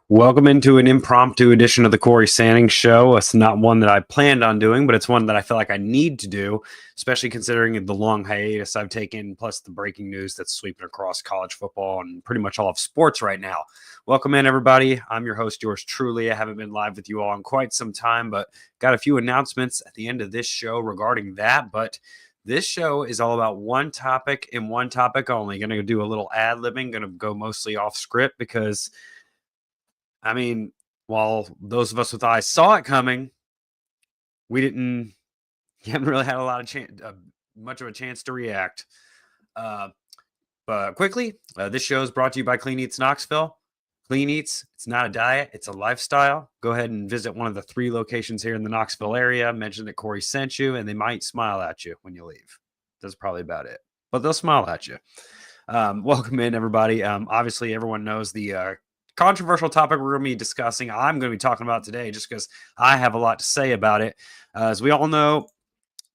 Welcome into an impromptu edition of the Cory Sanning Show. It's not one that I planned on doing, but it's one that I feel like I need to do, especially considering the long hiatus I've taken, plus the breaking news that's sweeping across college football and pretty much all of sports right now. Welcome in, everybody. I'm your host, yours truly. I haven't been live with you all in quite some time, but got a few announcements at the end of this show regarding that. But this show is all about one topic and one topic only. Going to do a little ad-libbing, going to go mostly off script because while those of us with eyes saw it coming, we haven't really had a lot of much of a chance to react. But quickly, this show is brought to you by Clean Eats Knoxville. Clean Eats, it's not a diet, it's a lifestyle. Go ahead and visit one of the 3 locations here in the Knoxville area. Mention that Cory sent you, and they might smile at you when you leave. That's probably about it. But they'll smile at you. Welcome in, everybody. Obviously, everyone knows the controversial topic we're going to be discussing. I'm going to be talking about today just because I have a lot to say about it. As we all know,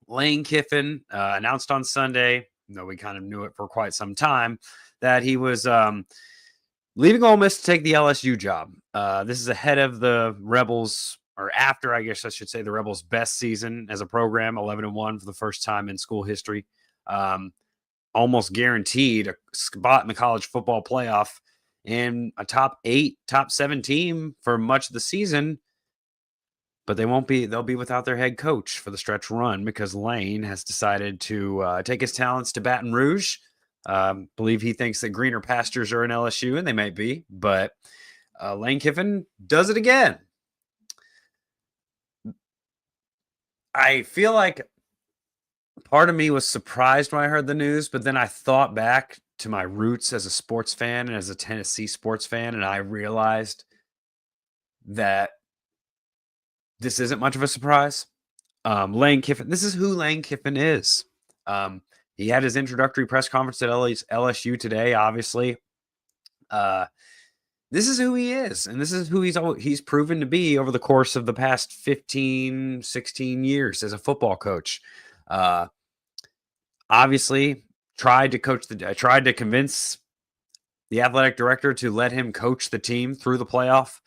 Lane Kiffin announced on Sunday, though we kind of knew it for quite some time, that he was leaving Ole Miss to take the LSU job. This is ahead of the Rebels, or after, I guess I should say, the Rebels' best season as a program, 11-1 for the first time in school history. Almost guaranteed a spot in the college football playoff and a top 8, top 7 team for much of the season, but they'll be without their head coach for the stretch run because Lane has decided to take his talents to Baton Rouge. Believe he thinks that greener pastures are in LSU, and they might be, but Lane Kiffin does it again. I feel like part of me was surprised when I heard the news, but then I thought back to my roots as a sports fan and as a Tennessee sports fan, and I realized that this isn't much of a surprise. Lane Kiffin, this is who Lane Kiffin is. He had his introductory press conference at LSU today, obviously. This is who he is, and this is who he's proven to be over the course of the past 15, 16 years as a football coach. Obviously, tried to convince the athletic director to let him coach the team through the playoff.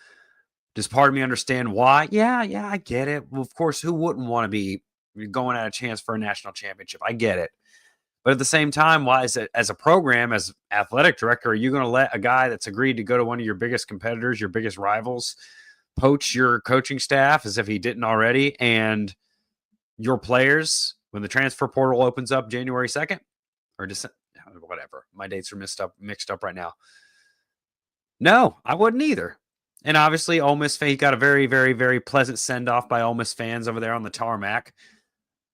Does part of me understand why? Yeah, I get it. Well, of course, who wouldn't want to be going at a chance for a national championship? I get it. But at the same time, why is it, as a program, as athletic director, are you going to let a guy that's agreed to go to one of your biggest competitors, your biggest rivals, poach your coaching staff as if he didn't already, and your players when the transfer portal opens up January 2nd or December, whatever. My dates are mixed up right now. No, I wouldn't either. And obviously, Ole Miss he got a very, very, very pleasant send-off by Ole Miss fans over there on the tarmac.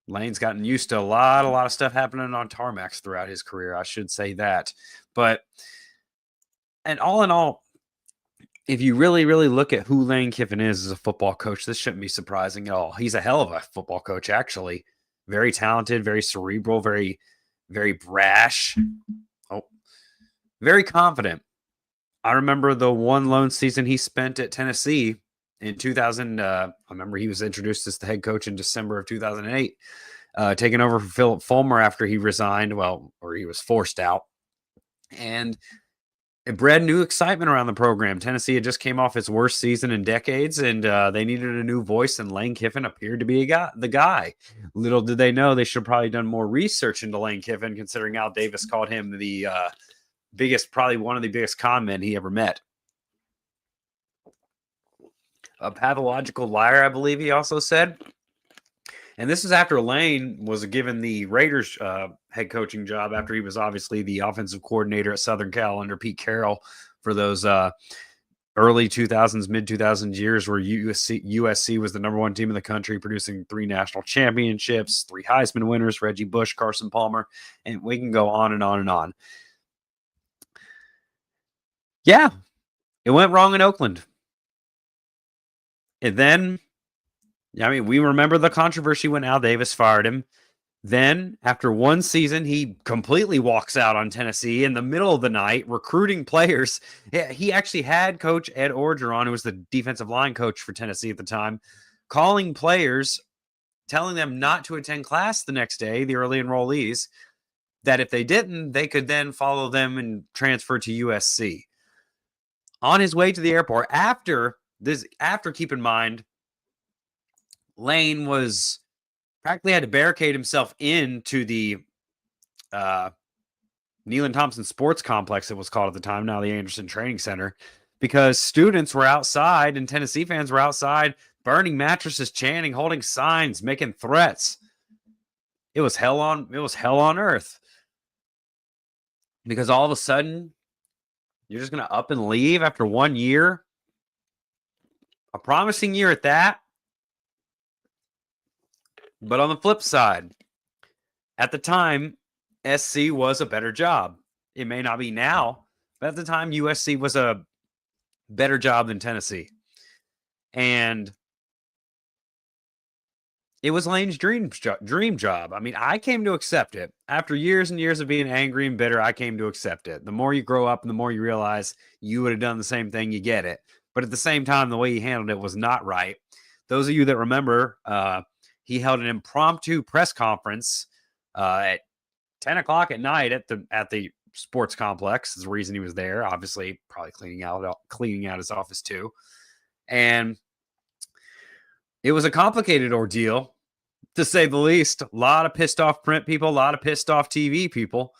Lane's gotten used to a lot of stuff happening on tarmacs throughout his career. I should say that. But, and all in all, if you really, really look at who Lane Kiffin is as a football coach, this shouldn't be surprising at all. He's a hell of a football coach, actually. Very talented, very cerebral, very, very brash. Very confident. I remember the one lone season he spent at Tennessee in 2000. I remember he was introduced as the head coach in December of 2008, taking over for Philip Fulmer after he resigned, or he was forced out. And it bred new excitement around the program. Tennessee had just came off its worst season in decades, and they needed a new voice, and Lane Kiffin appeared to be the guy. Little did they know they should have probably done more research into Lane Kiffin, considering Al Davis called him the probably one of the biggest con men he ever met. A pathological liar, I believe he also said. And this is after Lane was given the Raiders head coaching job after he was obviously the offensive coordinator at Southern Cal under Pete Carroll for those early 2000s, mid-2000s years where USC was the number 1 team in the country, producing 3 national championships, 3 Heisman winners, Reggie Bush, Carson Palmer, and we can go on and on and on. Yeah, it went wrong in Oakland. And then, we remember the controversy when Al Davis fired him. Then, after one season, he completely walks out on Tennessee in the middle of the night, recruiting players. He actually had Coach Ed Orgeron, who was the defensive line coach for Tennessee at the time, calling players, telling them not to attend class the next day, the early enrollees, that if they didn't, they could then follow them and transfer to USC. On his way to the airport, after keep in mind, Lane was practically had to barricade himself into the Neyland Thompson Sports Complex, it was called at the time, now the Anderson Training Center, because students were outside and Tennessee fans were outside burning mattresses, chanting, holding signs, making threats. It was hell on earth. Because all of a sudden, you're just going to up and leave after 1 year? A promising year at that. But on the flip side, at the time, SC was a better job. It may not be now, but at the time, USC was a better job than Tennessee. And it was Lane's dream job. I mean, I came to accept it. After years and years of being angry and bitter, I came to accept it. The more you grow up and the more you realize you would have done the same thing, you get it. But at the same time, the way he handled it was not right. Those of you that remember, he held an impromptu press conference at 10 o'clock at night at the sports complex. Is the reason he was there. Obviously, probably cleaning out his office too. And it was a complicated ordeal, to say the least. A lot of pissed off print people, a lot of pissed off TV people.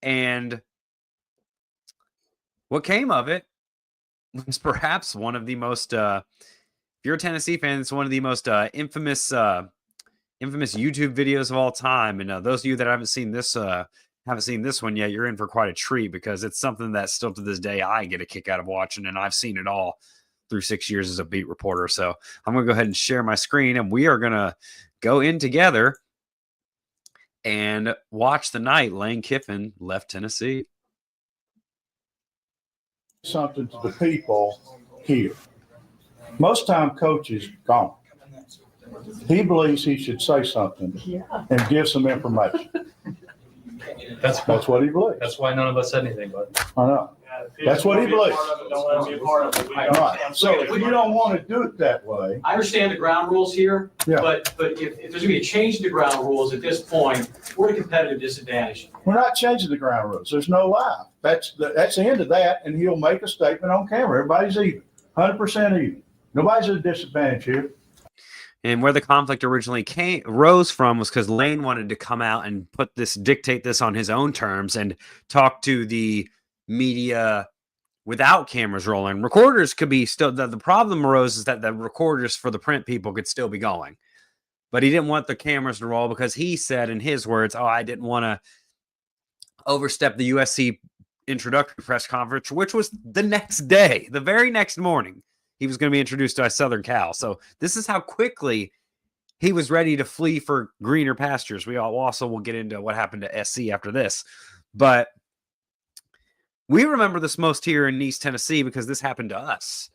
And what came of it was perhaps one of the most, if you're a Tennessee fan, it's one of the most infamous YouTube videos of all time. And those of you that haven't seen this one yet, you're in for quite a treat, because it's something that still to this day I get a kick out of watching, and I've seen it all through 6 years as a beat reporter. So I'm going to go ahead and share my screen, and we are going to go in together and watch the night Lane Kiffin left Tennessee. Something to the people here. Most time, coach is gone. He believes he should say something and give some information. That's what he believes. That's why none of us said anything, but I know. That's what he believes. Don't let him be a part of it. All right. So if you don't want to do it that way. I understand the ground rules here, Yeah. but if there's going to be a change in the ground rules at this point, we're at a competitive disadvantage. We're not changing the ground rules. There's no live. That's the end of that, and he'll make a statement on camera. Everybody's even, 100% even. Nobody's at a disadvantage here. And where the conflict originally rose from was because Lane wanted to come out and dictate this on his own terms and talk to the media without cameras rolling. Recorders could be still, the problem arose is that the recorders for the print people could still be going. But he didn't want the cameras to roll because he said in his words, I didn't want to overstep the USC introductory press conference, which was the next day, the very next morning. He was going to be introduced to Southern Cal. So this is how quickly he was ready to flee for greener pastures. We also will get into what happened to SC after this. But we remember this most here in East Tennessee because this happened to us.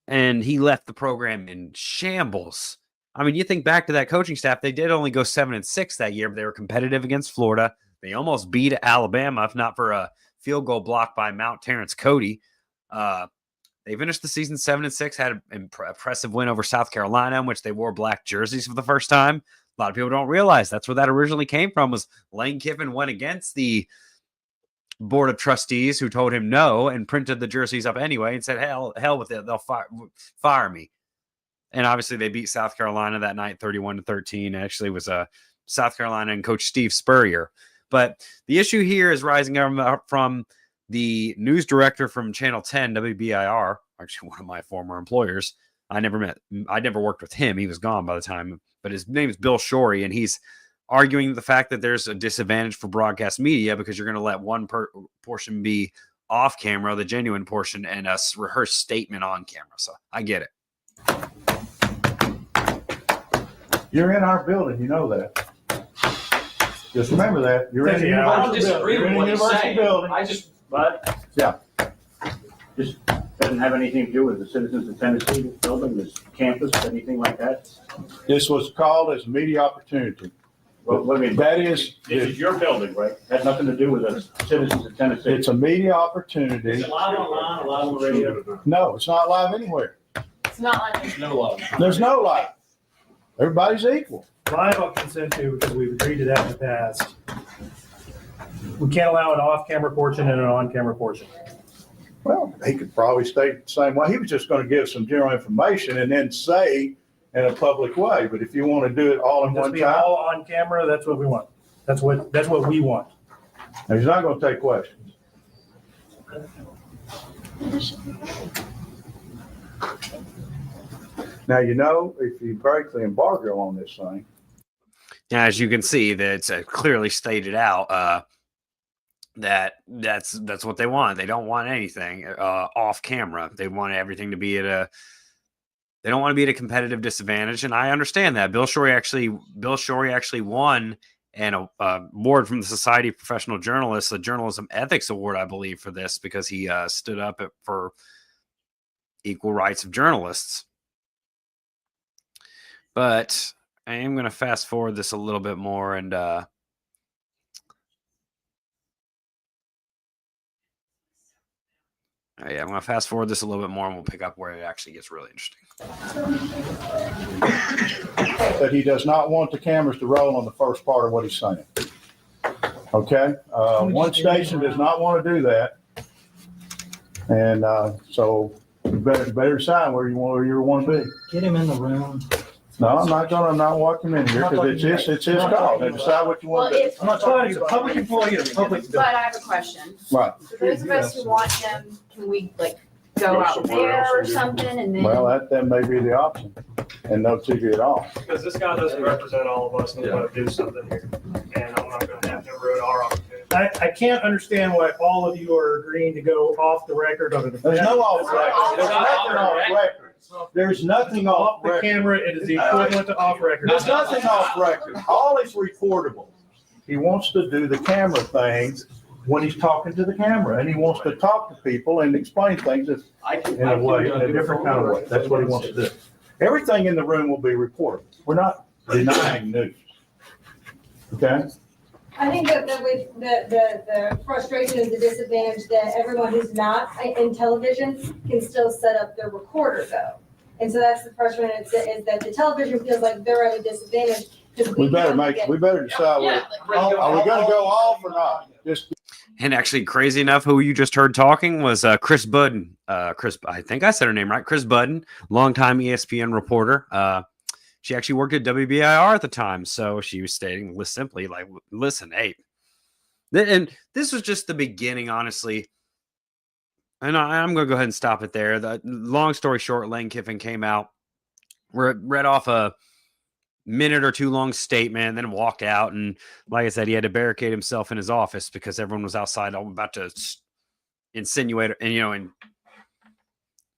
And he left the program in shambles. I mean, you think back to that coaching staff, they did only go 7-6 that year, but they were competitive against Florida. They almost beat Alabama, if not for a field goal block by Mount Terrence Cody. They finished the season 7-6, had an impressive win over South Carolina, in which they wore black jerseys for the first time. A lot of people don't realize that's where that originally came from, was Lane Kiffin went against the board of trustees who told him no and printed the jerseys up anyway and said, hell with it. They'll fire me. And obviously they beat South Carolina that night, 31-13. Actually, it was South Carolina and Coach Steve Spurrier. But the issue here is rising up from the news director from Channel 10, WBIR, actually one of my former employers. I never worked with him. He was gone by the time, but his name is Bill Shorey, and he's arguing the fact that there's a disadvantage for broadcast media because you're going to let one portion be off camera, the genuine portion, and a rehearsed statement on camera. So I get it. You're in our building. You know that. Just remember that. You're in the I don't university disagree with what he's saying. building. But Yeah. this doesn't have anything to do with the citizens of Tennessee building, this campus, anything like that. This was called as a media opportunity. Well, what I mean, That is, this is your building, right? Had nothing to do with the citizens of Tennessee. it's a media opportunity. Is it live online, live on the radio? No, it's not live anywhere. It's not like. No live. There's no live. Everybody's equal. Live on consent to, because we've agreed to that in the past. We can't allow an off-camera portion and an on-camera portion. Well, he could probably state the same way. He was just going to give some general information and then say in a public way. But if you want to do it all in Just one be time, all on camera, that's what we want. That's what we want. he's not going to take questions. Now, if you break the embargo on this thing, Now, as you can see, that it's clearly stated out that's what they want. They don't want anything off camera. They want everything to be they don't want to be at a competitive disadvantage, and I understand that. Bill Shorey actually won an award from the Society of Professional Journalists, a journalism ethics award, I believe, for this, because he stood up for equal rights of journalists. But I am going to fast forward this a little bit more and yeah, I'm going to fast forward this a little bit more and we'll pick up where it actually gets really interesting. that he does not want the cameras to roll on the first part of what he's saying. Okay? One station does not want to do that. And so you better decide where you want to be. Get him in the room. No, I'm not going to not walk him in here because it's his call. Now decide what you want to do. I'm not talking to a public employee or a public. But I have a question. Right. For those of us who want him, can we go out there or something and then? Well, that may be the option. And no TV at all. Because this guy doesn't represent all of us and we want to do something here. And I'm not going to have to ruin our opportunity. I can't understand why all of you are agreeing to go off the record over the. There's no off record. There's nothing off record. There's nothing Off off the record. camera, it is the equivalent to off record. There's nothing off record. All is reportable. He wants to do the camera thing when he's talking to the camera, and he wants to talk to people and explain things in a way, in a different kind of way. That's what he wants to do. Everything in the room will be reported. We're not denying news. Okay? I think that with the frustration is the disadvantage that everyone who's not in television can still set up their recorder though. And so that's the frustration is that the television feels like they're at a disadvantage. We better decide are we gonna go off or not? And actually, crazy enough, who you just heard talking was Chris Budden. I think I said her name right. Chris Budden, longtime ESPN reporter. She actually worked at WBIR at the time, so she was stating simply, listen, hey, and this was just the beginning, honestly. And I'm going to go ahead and stop it there. The long story short, Lane Kiffin came out, read off a minute or two long statement, and then walked out. And like I said, he had to barricade himself in his office because everyone was outside about to insinuate, and in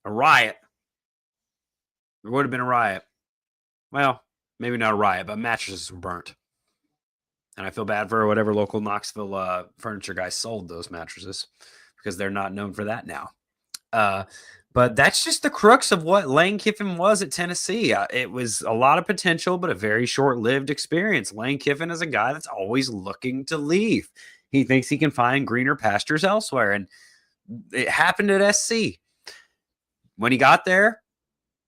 a riot. There would have been a riot. Well, maybe not a riot, but mattresses were burnt. And I feel bad for whatever local Knoxville furniture guy sold those mattresses because they're not known for that now. But that's just the crux of what Lane Kiffin was at Tennessee. It was a lot of potential, but a very short-lived experience. Lane Kiffin is a guy that's always looking to leave. He thinks he can find greener pastures elsewhere. And it happened at SC. When he got there,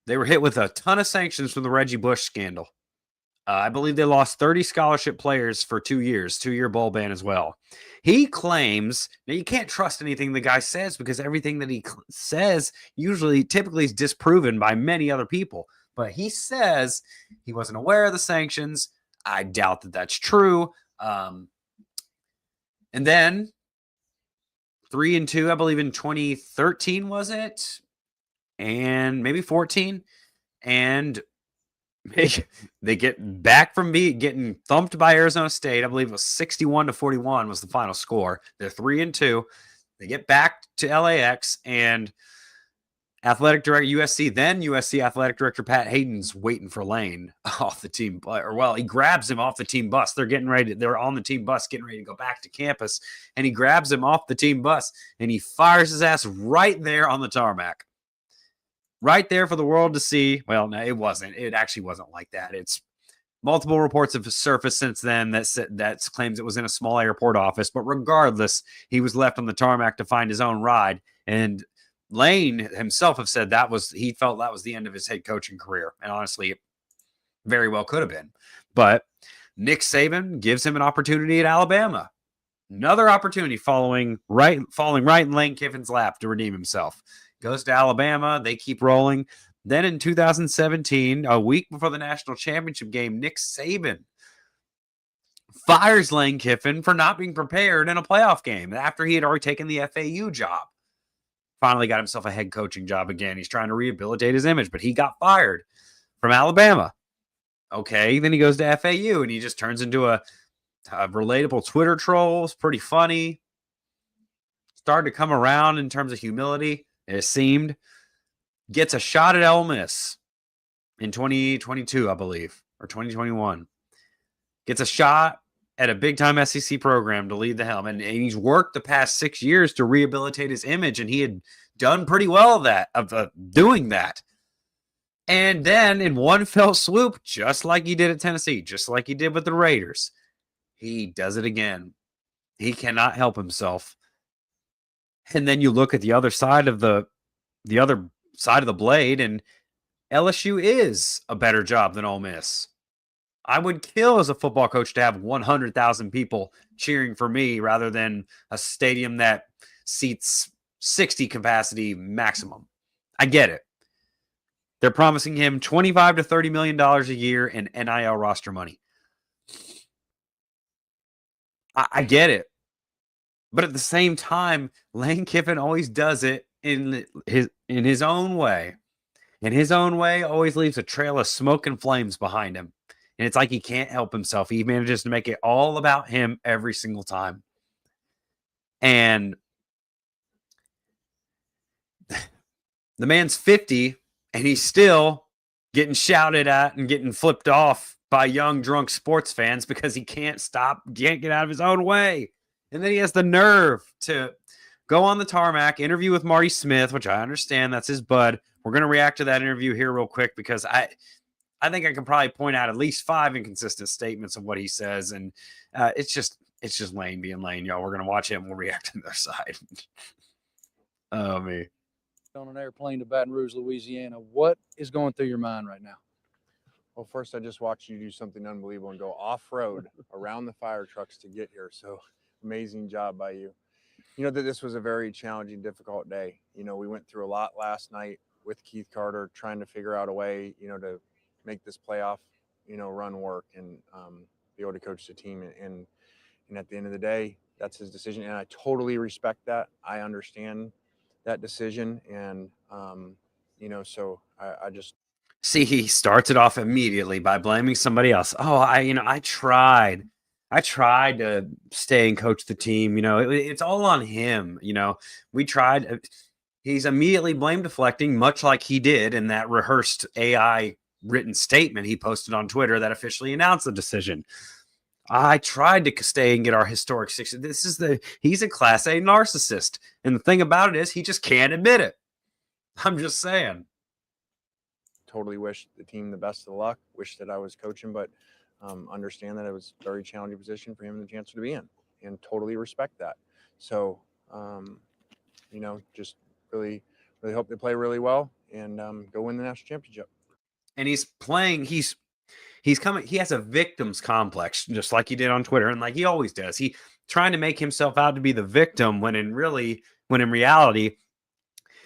they were hit with a ton of sanctions from the Reggie Bush scandal. I believe they lost 30 scholarship players for 2 years, 2-year bowl ban as well. He claims, now you can't trust anything the guy says because everything that he says typically is disproven by many other people. But he says he wasn't aware of the sanctions. I doubt that that's true. And then 3-2, I believe in 2013, was it? And maybe 14, and they get back from getting thumped by Arizona State. I believe it was 61-41 was the final score. They're 3-2. They get back to LAX, and athletic director USC athletic director Pat Hayden's waiting for Lane off the team, he grabs him off the team bus. They're on the team bus getting ready to go back to campus, and he grabs him off the team bus and he fires his ass right there on the tarmac. Right there for the world to see. Well, no, it wasn't. It actually wasn't like that. It's multiple reports have surfaced since then that claims it was in a small airport office. But regardless, he was left on the tarmac to find his own ride. And Lane himself have said he felt that was the end of his head coaching career. And honestly, it very well could have been. But Nick Saban gives him an opportunity at Alabama. Another opportunity falling right in Lane Kiffin's lap to redeem himself. Goes to Alabama. They keep rolling. Then in 2017, a week before the national championship game, Nick Saban fires Lane Kiffin for not being prepared in a playoff game after he had already taken the FAU job. Finally got himself a head coaching job again. He's trying to rehabilitate his image, but he got fired from Alabama. Okay, then he goes to FAU and he just turns into a relatable Twitter troll. It's pretty funny. Started to come around in terms of humility, it seemed. Gets a shot at Ole Miss in 2022, I believe, or 2021. Gets a shot at a big-time SEC program to lead the helm. And he's worked the past 6 years to rehabilitate his image, and he had done pretty well of doing that. And then in one fell swoop, just like he did at Tennessee, just like he did with the Raiders, he does it again. He cannot help himself. And then you look at the other side of the blade, and LSU is a better job than Ole Miss. I would kill as a football coach to have 100,000 people cheering for me rather than a stadium that seats 60 capacity maximum. I get it. They're promising him $25 to $30 million a year in NIL roster money. I get it. But at the same time, Lane Kiffin always does it in his own way. In his own way, always leaves a trail of smoke and flames behind him. And it's like he can't help himself. He manages to make it all about him every single time. And the man's 50, and he's still getting shouted at and getting flipped off by young, drunk sports fans because he can't get out of his own way. And then he has the nerve to go on the tarmac, interview with Marty Smith, which I understand that's his bud. We're going to react to that interview here real quick because I think I can probably point out at least 5 inconsistent statements of what he says. And it's just Lane being Lane, y'all. We're going to watch it and we'll react to their side. Oh, me. On an airplane to Baton Rouge, Louisiana. What is going through your mind right now? Well, first, I just watched you do something unbelievable and go off-road around the fire trucks to get here. So amazing job by you. You know that this was a very challenging, difficult day. You know, we went through a lot last night with Keith Carter trying to figure out a way, you know, to make this playoff, you know, run work and be able to coach the team. And at the end of the day, that's his decision. And I totally respect that. I understand that decision. And, you know, so I just. See, he starts it off immediately by blaming somebody else. Oh, I tried to stay and coach the team. You know, it's all on him. You know, we tried. He's immediately blame deflecting, much like he did in that rehearsed AI written statement he posted on Twitter that officially announced the decision. I tried to stay and get our historic 6. He's a class A narcissist. And the thing about it is he just can't admit it. I'm just saying. Totally wish the team the best of luck. Wish that I was coaching, but understand that it was a very challenging position for him and the chancellor to be in, and totally respect that. So, you know, just really hope they play really well and go win the national championship. And he's playing. He's coming. He has a victim's complex, just like he did on Twitter, and like he always does. He trying to make himself out to be the victim when in reality,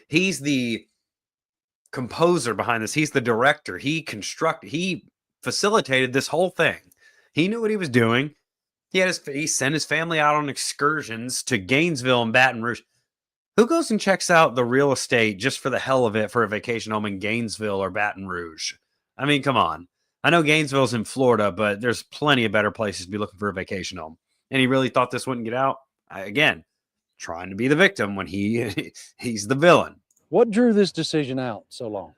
he's the composer behind this. He's the director. He facilitated this whole thing. He knew what he was doing. He sent his family out on excursions to Gainesville and Baton Rouge. Who goes and checks out the real estate just for the hell of it for a vacation home in Gainesville or Baton Rouge? I mean, come on. I know Gainesville's in Florida, but there's plenty of better places to be looking for a vacation home. And he really thought this wouldn't get out. Again, trying to be the victim when he's the villain. What drew this decision out so long?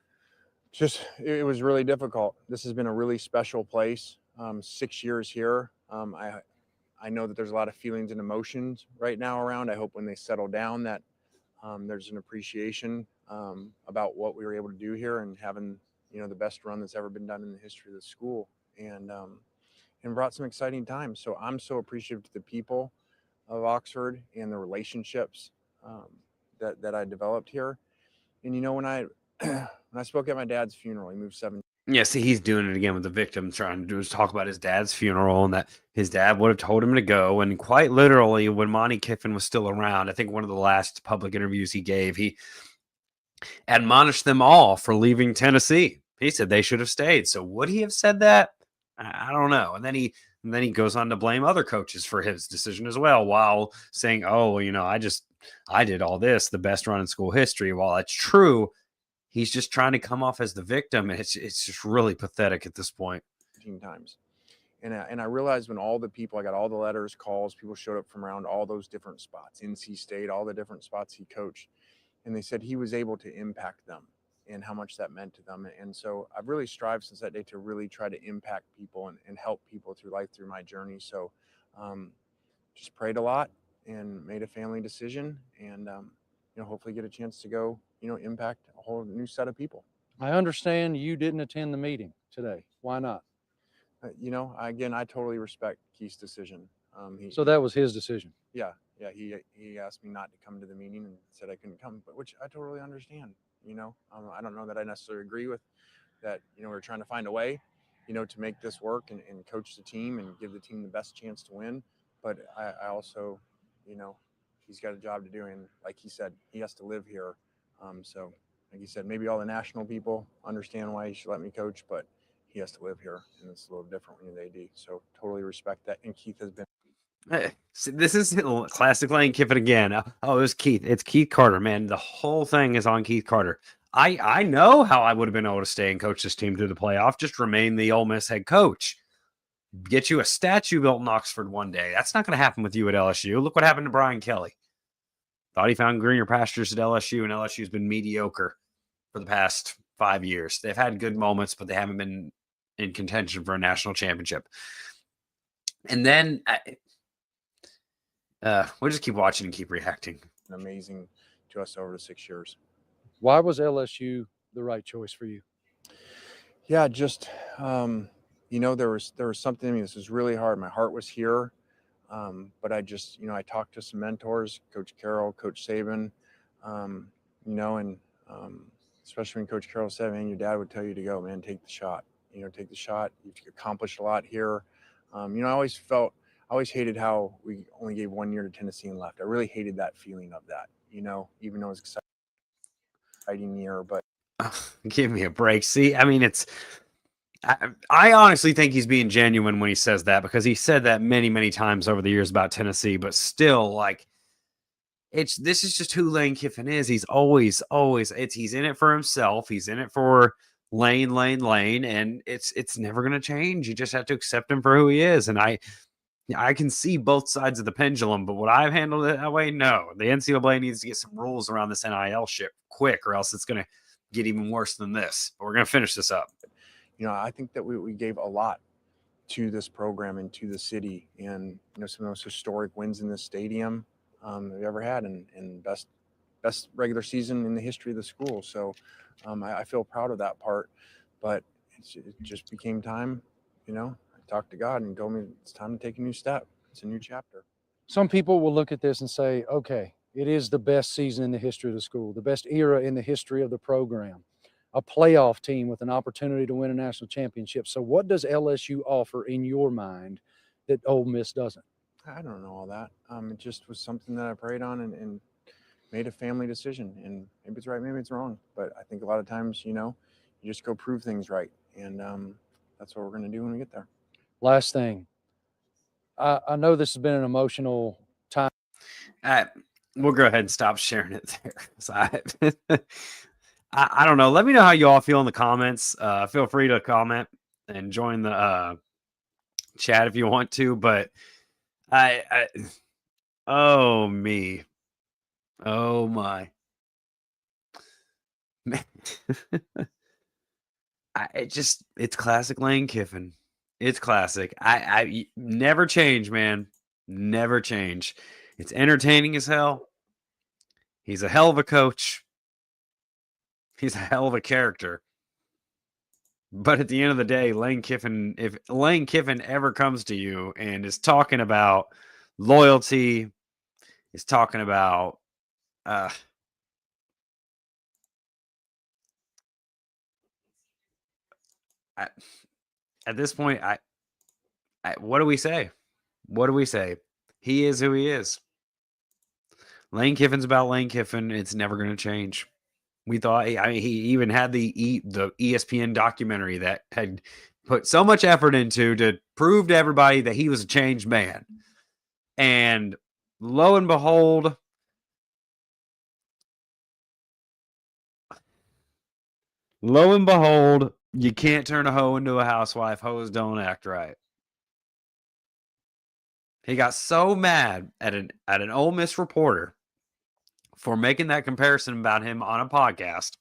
Just, it was really difficult. This has been a really special place. 6 years here. I know that there's a lot of feelings and emotions right now around. I hope when they settle down that there's an appreciation about what we were able to do here and having, you know, the best run that's ever been done in the history of the school, and brought some exciting times. So I'm so appreciative to the people of Oxford and the relationships that I developed here. And, you know, when I spoke at my dad's funeral, he moved 7. Yeah, see, he's doing it again with the victim, trying to do is talk about his dad's funeral and that his dad would have told him to go. And quite literally, when Monty Kiffin was still around, I think one of the last public interviews he gave, he admonished them all for leaving Tennessee. He said they should have stayed. So would he have said that? I don't know. And then he goes on to blame other coaches for his decision as well, while saying, "Oh, well, I did all this, the best run in school history." While it's true, he's just trying to come off as the victim, and it's just really pathetic at this point. Times. And I realized when all the people, I got all the letters, calls, people showed up from around all those different spots, NC State, all the different spots he coached. And they said he was able to impact them and how much that meant to them. And so I've really strived since that day to really try to impact people and help people through life, through my journey. So just prayed a lot and made a family decision, and hopefully get a chance to go, impact a whole new set of people. I understand you didn't attend the meeting today. Why not? Again, I totally respect Keith's decision. So that was his decision. Yeah. He asked me not to come to the meeting and said I couldn't come, but which I totally understand. I don't know that I necessarily agree with that. We're trying to find a way, to make this work and coach the team and give the team the best chance to win. But I also, he's got a job to do, and like he said, he has to live here. So like he said, maybe all the national people understand why he should let me coach, but he has to live here, and it's a little different when you're the AD. So totally respect that. And Keith has been. This is classic Lane Kiffin again. Oh, it was Keith. It's Keith Carter, man. The whole thing is on Keith Carter. I know how I would have been able to stay and coach this team through the playoff. Just remain the Ole Miss head coach. Get you a statue built in Oxford one day. That's not going to happen with you at LSU. Look what happened to Brian Kelly. Thought he found greener pastures at LSU, and LSU's been mediocre for the past 5 years. They've had good moments, but they haven't been in contention for a national championship. And then we'll just keep watching and keep reacting. Amazing to us over the 6 years. Why was LSU the right choice for you? Yeah, just there was something in me. This was really hard. My heart was here, but I just I talked to some mentors, Coach Carroll, Coach Saban, and especially when Coach Carroll said, "Man, your dad would tell you to go, man. Take the shot. Take the shot. You've accomplished a lot here." I always hated how we only gave 1 year to Tennessee and left. I really hated that feeling of that, even though it was exciting year, but give me a break. See, I mean, I honestly think he's being genuine when he says that, because he said that many, many times over the years about Tennessee, but still, like, this is just who Lane Kiffin is. He's always, he's in it for himself. He's in it for Lane, and it's never going to change. You just have to accept him for who he is. And I can see both sides of the pendulum, but would I have handled it that way? No. The NCAA needs to get some rules around this NIL shit quick, or else it's going to get even worse than this. But we're going to finish this up. I think that we gave a lot to this program and to the city, and some of the most historic wins in this stadium we've ever had, and best regular season in the history of the school. So I feel proud of that part, but it just became time, I talked to God and he told me it's time to take a new step. It's a new chapter. Some people will look at this and say, okay, it is the best season in the history of the school, the best era in the history of the program, a playoff team with an opportunity to win a national championship. So what does LSU offer in your mind that Ole Miss doesn't? I don't know all that. It just was something that I prayed on and made a family decision, and maybe it's right, maybe it's wrong. But I think a lot of times, you just go prove things right. And that's what we're going to do when we get there. Last thing. I know this has been an emotional time. We'll go ahead and stop sharing it there. So I don't know. Let me know how you all feel in the comments. Feel free to comment and join the chat if you want to. But oh my, man. It's classic Lane Kiffin. It's classic. I never change, man. Never change. It's entertaining as hell. He's a hell of a coach. He's a hell of a character. But at the end of the day, Lane Kiffin, if Lane Kiffin ever comes to you and is talking about loyalty, is talking about at this point, what do we say? What do we say? He is who he is. Lane Kiffin's about Lane Kiffin. It's never going to change. We thought, he even had the ESPN documentary that had put so much effort into to prove to everybody that he was a changed man. And lo and behold, you can't turn a hoe into a housewife. Hoes don't act right. He got so mad at an Ole Miss reporter for making that comparison about him on a podcast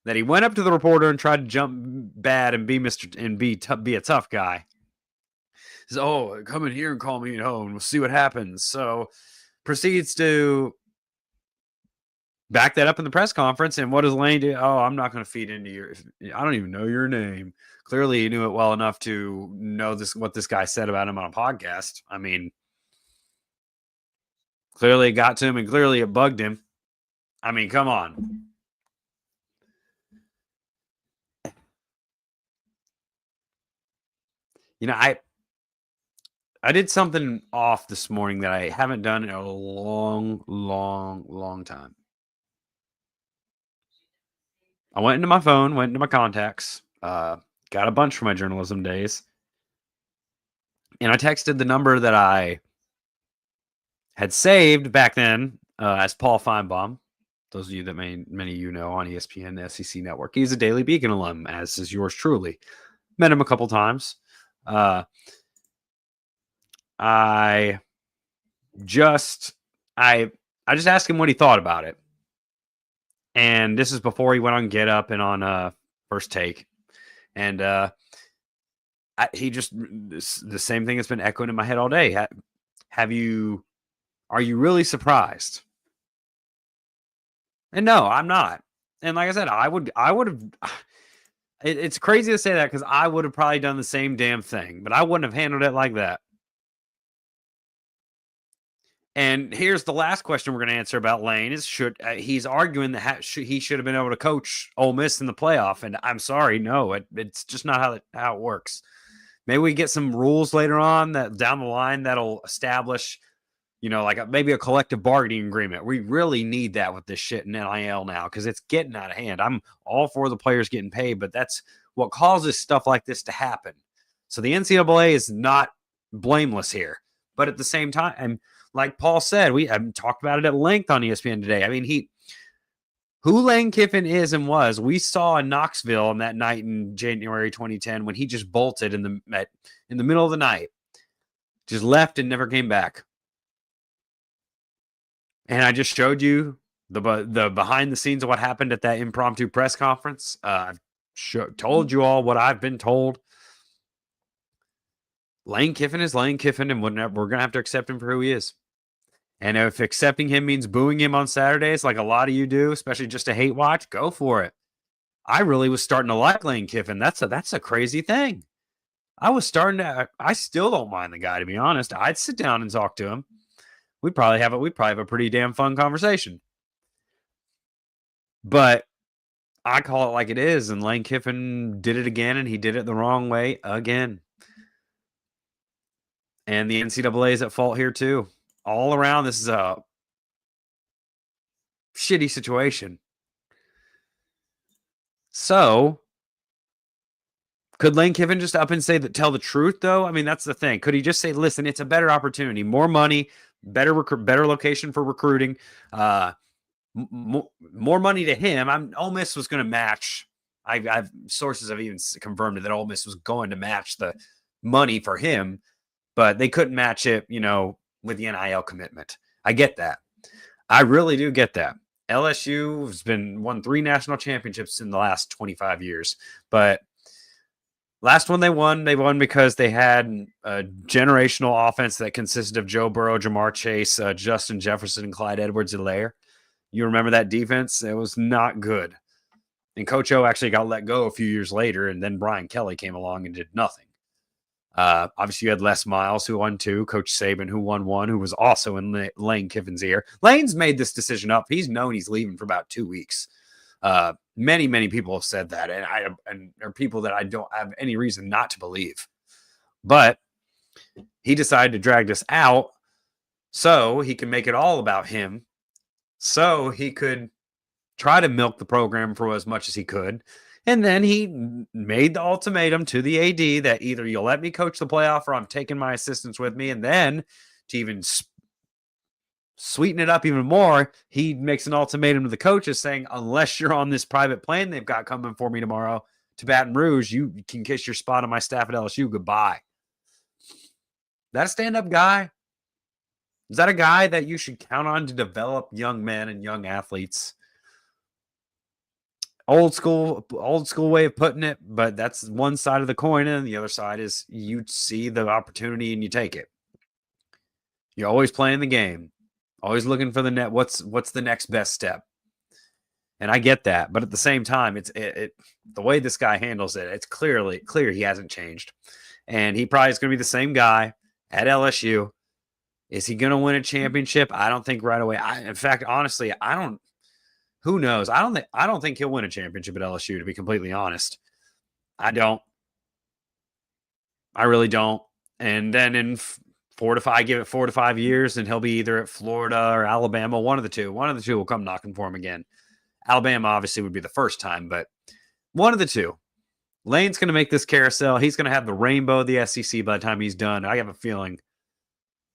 that he went up to the reporter and tried to jump bad and be a tough guy. He says, "Oh, come in here and call me a hoe, and we'll see what happens." So proceeds to back that up in the press conference. And what does Lane do? "Oh, I'm not going to feed into your. I don't even know your name." Clearly, he knew it well enough to know what this guy said about him on a podcast. I mean, clearly it got to him, and clearly it bugged him. I mean, come on. You know, I did something off this morning that I haven't done in a long time. I went into my phone, went into my contacts, got a bunch from my journalism days, and I texted the number that I had saved back then as Paul Feinbaum. Those of you that many of you know on ESPN, the SEC network. He's a Daily Beacon alum, as is yours truly. Met him a couple times. I just asked him what he thought about it. And this is before he went on Get Up and on First Take. And the same thing that's been echoing in my head all day. Are you really surprised? And no, I'm not. And like I said, I would have. It's crazy to say that because I would have probably done the same damn thing, but I wouldn't have handled it like that. And here's the last question we're going to answer about Lane is he's arguing that he should have been able to coach Ole Miss in the playoff. And I'm sorry, no, it's just not how it works. Maybe we get some rules later on that down the line that'll establish, like maybe a collective bargaining agreement. We really need that with this shit in NIL now because it's getting out of hand. I'm all for the players getting paid, but that's what causes stuff like this to happen. So the NCAA is not blameless here. But at the same time, like Paul said, we talked about it at length on ESPN today. I mean, who Lane Kiffin is and was, we saw in Knoxville on that night in January 2010 when he just bolted in the middle of the night, just left and never came back. And I just showed you the behind the scenes of what happened at that impromptu press conference. I've told you all what I've been told. Lane Kiffin is Lane Kiffin, and we're going to have to accept him for who he is. And if accepting him means booing him on Saturdays, like a lot of you do, especially just to hate watch, go for it. I really was starting to like Lane Kiffin. That's a crazy thing. I still don't mind the guy, to be honest. I'd sit down and talk to him. We'd probably have a pretty damn fun conversation. But I call it like it is, and Lane Kiffin did it again, and he did it the wrong way again. And the NCAA is at fault here too. All around, this is a shitty situation. So, could Lane Kiffin just up and tell the truth, though? I mean, that's the thing. Could he just say, listen, it's a better opportunity, more money, better location for recruiting, more money to him? Ole Miss was going to match. I've sources have even confirmed that Ole Miss was going to match the money for him, but they couldn't match it, with the NIL commitment. I get that. I really do get that. LSU has won 3 national championships in the last 25 years, but last one they won because they had a generational offense that consisted of Joe Burrow, Jamar Chase, Justin Jefferson, and Clyde Edwards-Helaire. You remember that defense? It was not good. And Coach O actually got let go a few years later, and then Brian Kelly came along and did nothing. Obviously, you had Les Miles, who won 2, Coach Saban, who won 1, who was also in Lane Kiffin's ear. Lane's made this decision up. He's known he's leaving for about 2 weeks. Many people have said that, and are people that I don't have any reason not to believe. But he decided to drag this out so he can make it all about him, so he could try to milk the program for as much as he could. And then he made the ultimatum to the AD that either you'll let me coach the playoff or I'm taking my assistants with me. And then to even sweeten it up even more, he makes an ultimatum to the coaches saying, unless you're on this private plane they've got coming for me tomorrow to Baton Rouge, you can kiss your spot on my staff at LSU goodbye. That a stand-up guy? Is that a guy that you should count on to develop young men and young athletes? Old school way of putting it, but that's one side of the coin, and the other side is you see the opportunity and you take it. You're always playing the game, always looking for the net. What's the next best step? And I get that, but at the same time, it's the way this guy handles it. It's clear he hasn't changed, and he probably is going to be the same guy at LSU. Is he going to win a championship? I don't think right away. In fact, honestly, I don't. Who knows? I don't think he'll win a championship at LSU, to be completely honest. I don't. I really don't. And then in 4 to 5, give it 4 to 5 years, and he'll be either at Florida or Alabama. One of the two. One of the two will come knocking for him again. Alabama obviously would be the first time, but one of the two. Lane's going to make this carousel. He's going to have the rainbow of the SEC by the time he's done. I have a feeling.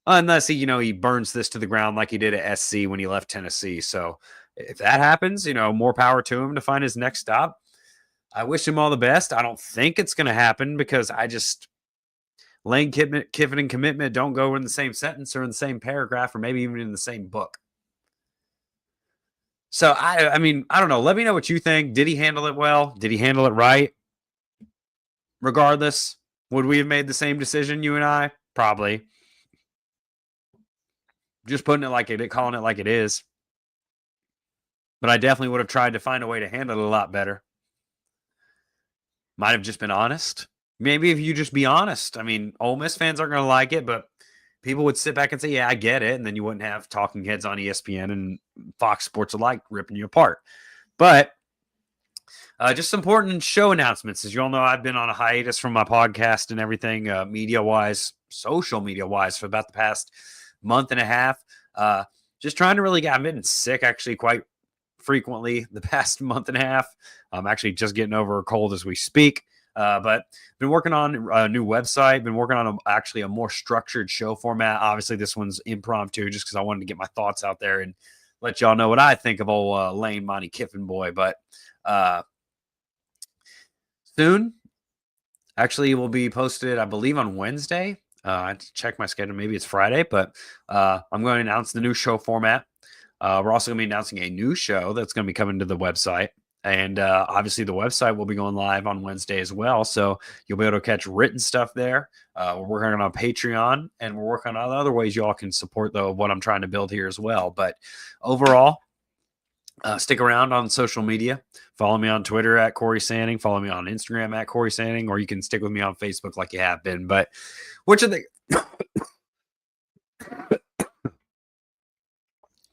Unless he burns this to the ground like he did at SC when he left Tennessee. So if that happens, more power to him to find his next stop. I wish him all the best. I don't think it's going to happen because Lane Kiffin and commitment don't go in the same sentence or in the same paragraph or maybe even in the same book. So, I mean, I don't know. Let me know what you think. Did he handle it well? Did he handle it right? Regardless, would we have made the same decision, you and I? Probably. Just putting it calling it like it is. But I definitely would have tried to find a way to handle it a lot better. Might have just been honest. Maybe if you just be honest. I mean, Ole Miss fans aren't going to like it, but people would sit back and say, yeah, I get it. And then you wouldn't have talking heads on ESPN and Fox Sports alike ripping you apart. But just some important show announcements. As you all know, I've been on a hiatus from my podcast and everything, media-wise, social media-wise, for about the past month and a half. Just trying to really I've been sick actually quite frequently the past month and a half. I'm actually just getting over a cold as we speak. But been working on a new website, been working on actually a more structured show format. Obviously, this one's impromptu just because I wanted to get my thoughts out there and let y'all know what I think of old Lane Kiffin boy. But soon, actually, will be posted, I believe, on Wednesday. I have to check my schedule. Maybe it's Friday, but I'm going to announce the new show format. We're also going to be announcing a new show that's going to be coming to the website. And obviously, the website will be going live on Wednesday as well. So you'll be able to catch written stuff there. We're working on Patreon, and we're working on other ways y'all can support what I'm trying to build here as well. But overall, stick around on social media. Follow me on Twitter at Cory Sanning. Follow me on Instagram at Cory Sanning, or you can stick with me on Facebook like you have been. But which of the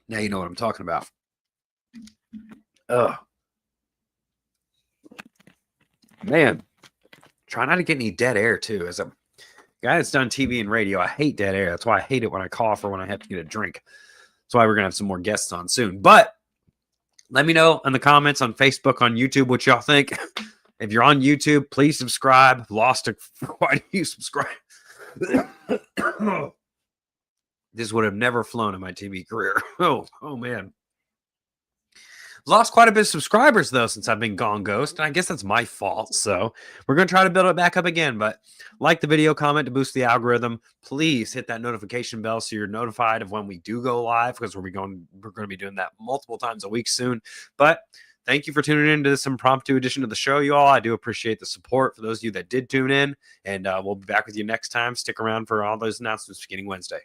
now you know what I'm talking about. Man, try not to get any dead air too. As a guy that's done TV and radio, I hate dead air. That's why I hate it when I cough or when I have to get a drink. That's why we're gonna have some more guests on soon. But let me know in the comments on Facebook, on YouTube, what y'all think. If you're on YouTube, please subscribe. Why do you subscribe? This would have never flown in my TV career. Oh man. Lost quite a bit of subscribers, though, since I've been gone ghost. And I guess that's my fault. So we're going to try to build it back up again. But like the video, comment to boost the algorithm. Please hit that notification bell so you're notified of when we do go live, because we're going to be doing that multiple times a week soon. But thank you for tuning in to this impromptu edition of the show, you all. I do appreciate the support for those of you that did tune in. And we'll be back with you next time. Stick around for all those announcements beginning Wednesday.